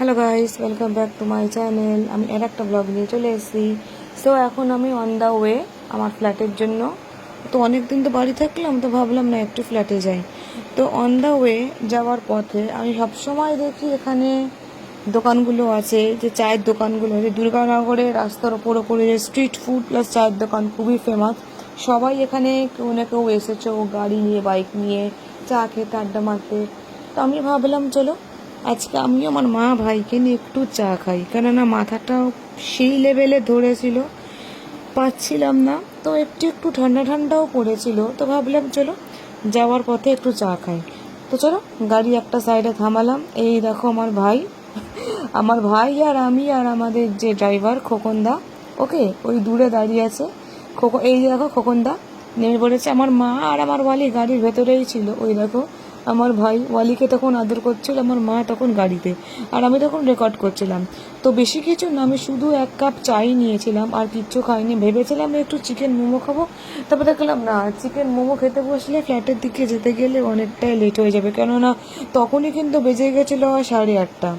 Hello guys, welcome back to my channel. আমি এর একটা ব্লগ নিয়ে চলে এসেছি। সো এখন আমি অন দ্য ওয়ে আমার ফ্ল্যাটের জন্য। তো অনেক দিন তো বাড়ি থাকলাম, তো ভাবলাম না একটু ফ্ল্যাটে যাই। তো অন দ্য ওয়ে যাওয়ার পথে আমি সবসময় দেখি এখানে দোকানগুলো আছে, যে চায়ের দোকানগুলো আছে দুর্গানগরে রাস্তার ওপরে যে স্ট্রিট ফুড প্লাস চায়ের দোকান খুবই ফেমাস। সবাই এখানে কেউ না কেউ এসেছো গাড়ি নিয়ে, বাইক নিয়ে, চা খেতে, আড্ডা মারতে। তো আমি ভাবলাম চলো আজকে আমি আমার মা ভাইকে নিয়ে একটু চা খাই, কেননা মাথাটাও সেই লেভেলে ধরেছিল, পাচ্ছিলাম না। তো একটু একটু ঠান্ডা ঠান্ডাও পড়েছিল, তো ভাবলাম চলো যাওয়ার পথে একটু চা খাই। তো চলো গাড়ি একটা সাইডে থামালাম। এই দেখো আমার ভাই আর আমি আর আমাদের যে ড্রাইভার খোকনদা, ওকে ওই দূরে দাঁড়িয়ে আছে। এই যে দেখো খোকনদা নেমে পড়েছে। আমার মা আর আমার ওয়ালি গাড়ির ভেতরেই ছিল। ওই দেখো আমার ভাই ওয়ালিকে তখন আদর করছিল, আমার মা তখন গাড়িতে, আর আমি তখন রেকর্ড করছিলাম। তো বেশি কিছু না, আমি শুধু 1 কাপ চাই নিয়েছিলাম, আর কিচ্ছু খাইনি। ভেবেছিলাম একটু চিকেন মোমো খাবো, তারপর দেখলাম না, চিকেন মোমো খেতে বসলে ফ্ল্যাটের দিকে যেতে গেলে অনেকটাই লেট হয়ে যাবে, কেননা তখনই কিন্তু বেজে গেছিলো 8:30।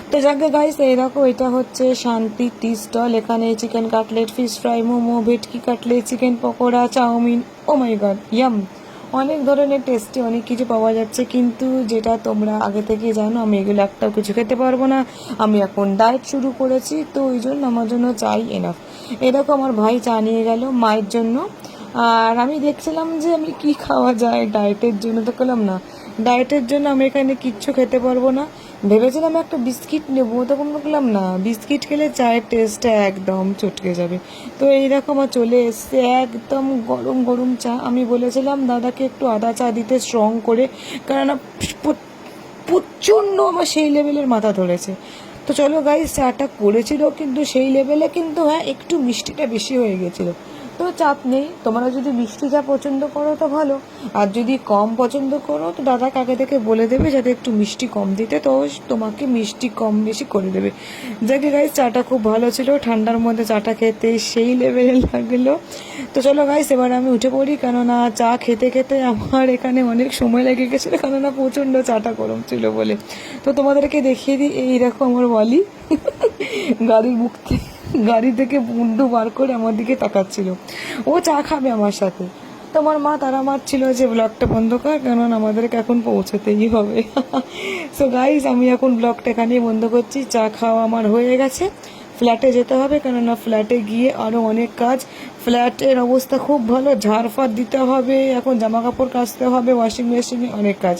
তো যাকে গাইস, এই দেখো এটা হচ্ছে শান্তি টি স্টল। এখানে chicken cutlet, fish fry, momo, ভেটকি কাটলেট, চিকেন পকোড়া, চাউমিন, ও মাই গড ইয়াম, অনেক ধরনের টেস্টি অনেক কিছু পাওয়া যাচ্ছে। কিন্তু যেটা তোমরা আগে থেকে জানো, আমি এগুলো একটাও কিছু খেতে পারবো না। আমি এখন ডায়েট শুরু করেছি, তো ওই জন্য আমার জন্য চাই এনাফ। এরকম আমার ভাই চা নিয়ে গেল মায়ের জন্য। আর আমি দেখছিলাম যে আমি কি খাওয়া যায় ডায়েটের জন্য, তো করলাম না, ডায়েটের জন্য আমি এখানে কিচ্ছু খেতে পারবো না। ভেবেছিলাম একটা বিস্কিট নেবো, তখন দেখলাম না, বিস্কিট খেলে চায়ের টেস্টটা একদম চটকে যাবে। তো এইরকম আমার চলে এসছে একদম গরম গরম চা। আমি বলেছিলাম দাদাকে একটু আদা চা দিতে স্ট্রং করে, কেননা প্রচণ্ড আমার সেই লেভেলের মাথা ধরেছে। তো চলো গাইস, চাটা করেছিল কিন্তু সেই লেভেলে, কিন্তু হ্যাঁ একটু মিষ্টিটা বেশি হয়ে গেছিলো। তো চাপ নেই, তোমরা যদি মিষ্টি চা পছন্দ করো তো ভালো, আর যদি কম পছন্দ করো তো দাদা কাকে থেকে বলে দেবে যাতে একটু মিষ্টি কম দিতে, তো তোমাকে মিষ্টি কম বেশি করে দেবে। যাকে গাইস, চাটা খুব ভালো ছিল, ঠান্ডার মধ্যে চাটা খেতে সেই লেভেলে লাগলো। তো চলো গাইস, এবার আমি উঠে পড়ি, কেননা চা খেতে খেতে আমার এখানে অনেক সময় লেগে গেছিলো, কেননা প্রচণ্ড চাটা গরম ছিল বলে। তো তোমাদেরকে দেখিয়ে দিই, এই দেখো আমার ওয়ালি গাড়ির মুখ থেকে, গাড়ি থেকে মুন্ডু বার করে আমার দিকে তাকাচ্ছিল, ও চা খাবে আমার সাথে। তোমার মা তারা মারছিল যে ব্লগটা বন্ধ কর, কেননা আমাদেরকে এখন পৌঁছতেই হবে। সো গাইজ, আমি এখন ব্লগটা এখানেই বন্ধ করছি। চা খাওয়া আমার হয়ে গেছে, ফ্ল্যাটে যেতে হবে, কেননা ফ্ল্যাটে গিয়ে আরও অনেক কাজ। ফ্ল্যাটের অবস্থা খুব ভালো, ঝাড়ফাড় দিতে হবে, এখন জামা কাপড় কাচতে হবে, ওয়াশিং মেশিনে অনেক কাজ।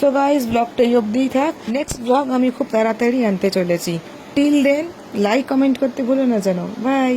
সো গাইজ, ব্লগটা এই অবধিই থাক, নেক্সট ব্লগ আমি খুব তাড়াতাড়ি আনতে চলেছি। টিল দেন লাইক কমেন্ট করতে ভুলো না যেন। বাই।